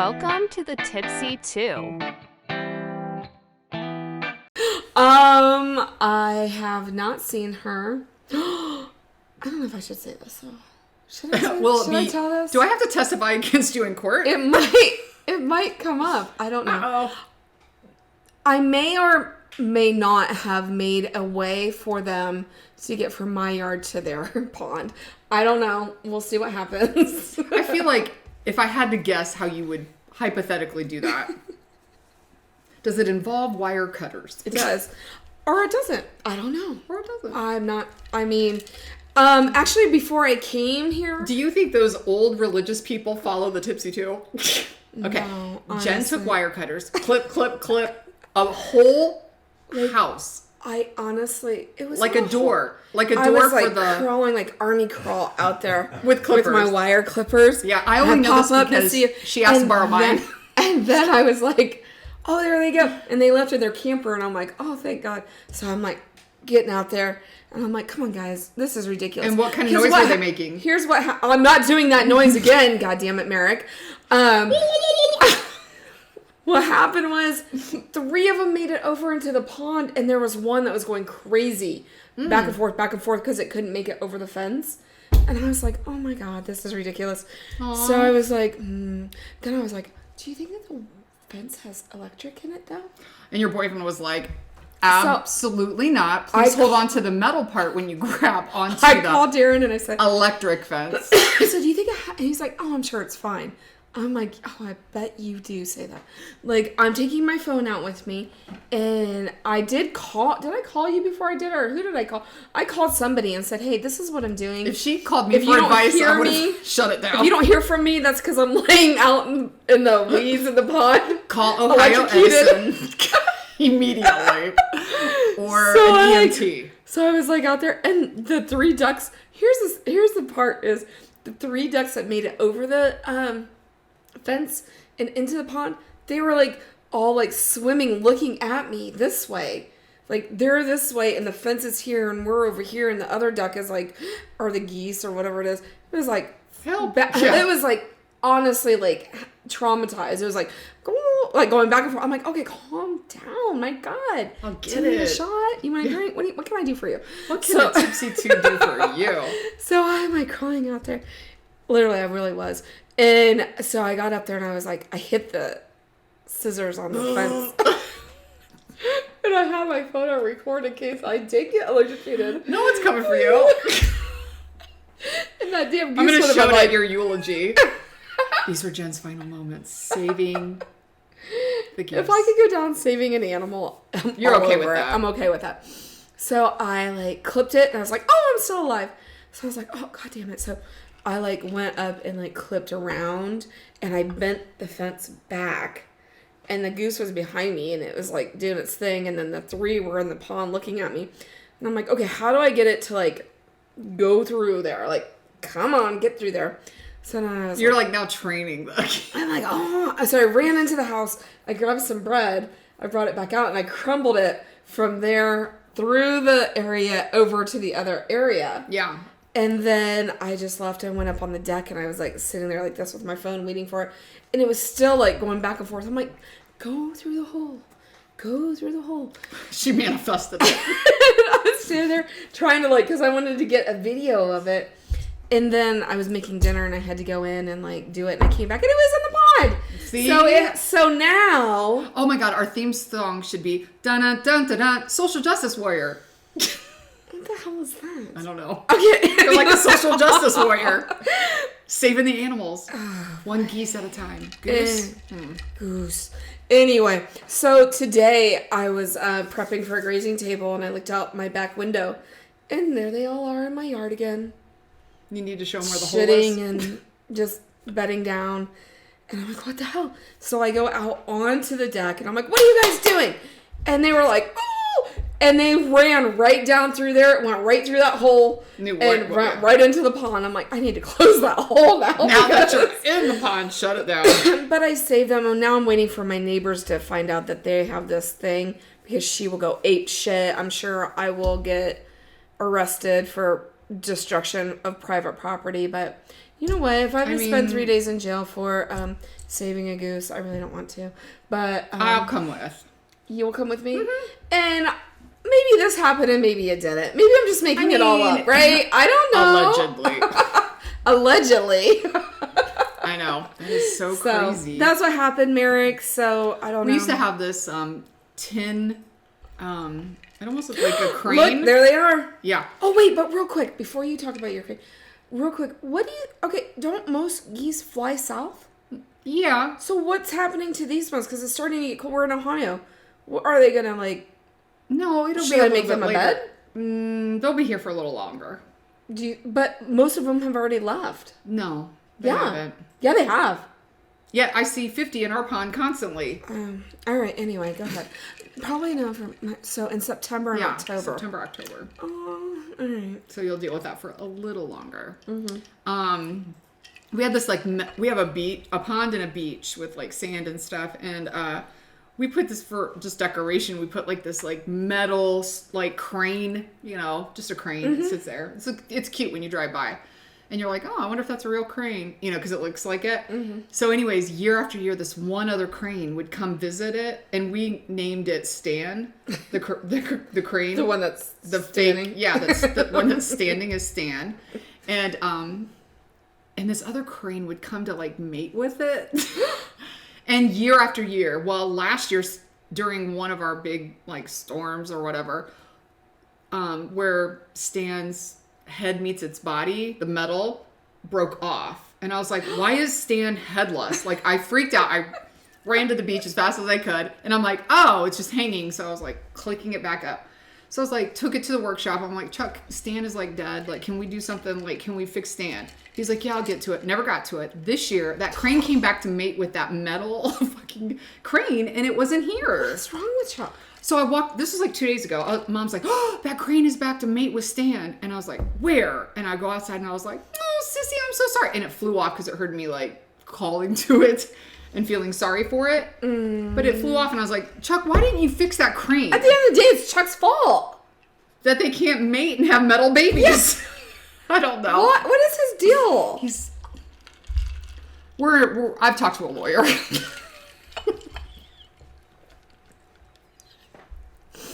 Welcome to the Tipsy 2. I have not seen her. I don't know if I should say this though. Should I say should I tell this? Do I have to testify against you in court? It might come up. I don't know. Uh-oh. I may or may not have made a way for them to get from my yard to their pond. I don't know. We'll see what happens. I feel like if I had to guess how you would hypothetically do that. Does it involve wire cutters? It does. Or it doesn't. I don't know. Or it doesn't. Actually, before I came here... Do you think those old religious people follow the Tipsy too? Okay. No, Jen honestly. took wire cutters. Clip, clip, clip. A whole house. I honestly... It was Like a door. Like a door I was for like the... crawling like Army crawl out there. With clippers. With my wire clippers. Yeah, I only know this because she asked to borrow mine. And then I was like... Oh, there they go. And they left in their camper, and I'm like, oh, thank God. So I'm like getting out there, and I'm like, come on, guys. This is ridiculous. And what kind of noise were they making? Here's what... I'm not doing that noise again. God damn it, Merrick. What happened was 3 of them made it over into the pond, and there was one that was going crazy. Back and forth, because it couldn't make it over the fence. And I was like, oh, my God, this is ridiculous. Aww. So I was like, Then I was like, do you think that the fence has electric in it though? And your boyfriend was like, absolutely not. Please hold on to the metal part when you grab onto I called Darren and I said, electric fence. I said, do you think and he's like, oh, I'm sure it's fine. I'm like, oh, I bet you do say that. Like, I'm taking my phone out with me, and I did call. Did I call you before I did, or who did I call? I called somebody and said, hey, this is what I'm doing. If she called me for advice, I would have shut it down. If you don't hear from me, that's because I'm laying out in the weeds in the pond. Call Ohio Edison immediately. Or an EMT. So I was like out there, and the 3 ducks, here's the part is, the 3 ducks that made it over the fence and into the pond, they were like all like swimming, looking at me this way. Like they're this way and the fence is here and we're over here and the other duck is like, or the geese or whatever it is. It was like, it was like honestly like traumatized. It was like going back and forth. I'm like, okay, calm down. My God. I'll get Give me a it. shot. You want a drink? What can I do for you? What can a Tipsy 2 do for you? So I'm like crying out there. Literally, I really was. And so I got up there and I was like, I hit the scissors on the fence. And I have my phone on record in case I did get electrocuted. No one's coming for you. And that damn goose I'm going to show it like, at your eulogy. These were Jen's final moments. Saving the geese. If I could go down saving an animal, You're okay with that. I'm okay with that. So I like clipped it and I was like, oh, I'm still alive. So I was like, oh, God damn it. So I like went up and like clipped around and I bent the fence back and the goose was behind me and it was like doing its thing. And then the 3 were in the pond looking at me. And I'm like, okay, how do I get it to like go through there? Like, come on, get through there. So then I was You're like now training them. I'm like, oh. So I ran into the house. I grabbed some bread. I brought it back out and I crumbled it from there through the area over to the other area. Yeah. And then I just left and went up on the deck and I was like sitting there like this with my phone waiting for it. And it was still like going back and forth. I'm like, go through the hole. Go through the hole. She manifested it. I was standing there trying to like, because I wanted to get a video of it. And then I was making dinner and I had to go in and like do it. And I came back and it was in the pond. See? So now. Oh my God, our theme song should be dun dun dun dun dun social justice warrior. What the hell is that? I don't know. Okay. You're like a social justice warrior. Saving the animals. One geese at a time. Goose. Goose. Anyway, so today I was prepping for a grazing table and I looked out my back window and there they all are in my yard again. You need to show them where the hole is. Shitting and just bedding down. And I'm like, what the hell? So I go out onto the deck and I'm like, what are you guys doing? And they were like, oh! And they ran right down through there. It went right through that hole and went right into the pond. I'm like, I need to close that hole now. Now that you're in the pond, shut it down. But I saved them. And now I'm waiting for my neighbors to find out that they have this thing. Because she will go ape shit. I'm sure I will get arrested for destruction of private property. But You know what? If I have to spend mean- 3 days in jail for saving a goose, I really don't want to. But I'll come with. you'll come with me, Mm-hmm. and maybe this happened and maybe it didn't. Maybe I'm just making it all up, right? I don't know. Allegedly. Allegedly. I know. That is so crazy. That's what happened, Merrick. So I don't know. We used to have this tin. It almost looked like a crane. Look, there they are. Yeah. Oh wait, but real quick before you talk about your crane, real quick, what do you? Okay, don't most geese fly south? Yeah. So what's happening to these ones? Because it's starting to get cold. We're in Ohio. What, are they gonna like? No, it'll Should be I a make little them bit a later. bed? They'll be here for a little longer. But most of them have already left. No. They Yeah. haven't. Yeah, they have. Yeah, I see 50 in our pond constantly. All right. Anyway, go ahead. Probably November. So in September and October. September, October. Oh, all right. So you'll deal with that for a little longer. We had this we have a pond and a beach with like sand and stuff, and we put this for just decoration. We put like this like metal like crane, just a crane that sits there. It's cute when you drive by. And you're like, oh, I wonder if that's a real crane, because it looks like it. So anyways, year after year, this one other crane would come visit it, and we named it Stan, the crane. The one that's the standing. fake, yeah, that's the one that's standing is Stan. And this other crane would come to like mate with it. And year after year, well, last year during one of our big like storms or whatever, where Stan's head meets its body, the metal broke off. And I was like, why is Stan headless? Like, I freaked out. I ran to the beach as fast as I could. And I'm like, oh, it's just hanging. So I was like clicking it back up. So I was like, took it to the workshop. I'm like, Chuck, Stan is like dead. Like, can we do something? Like, can we fix Stan? He's like, yeah, I'll get to it. Never got to it. This year, that crane came back to mate with that metal fucking crane. And it wasn't here. What's wrong with Chuck? So I walked, this was like 2 days ago. Mom's like, oh, that crane is back to mate with Stan. And I was like, where? And I go outside and I was like, oh, sissy, I'm so sorry. And it flew off because it heard me like calling to it and feeling sorry for it. But it flew off and I was like, Chuck, why didn't you fix that crane? At the end of the day, it's Chuck's fault. That they can't mate and have metal babies. Yes. I don't know. What is his deal? I've talked to a lawyer.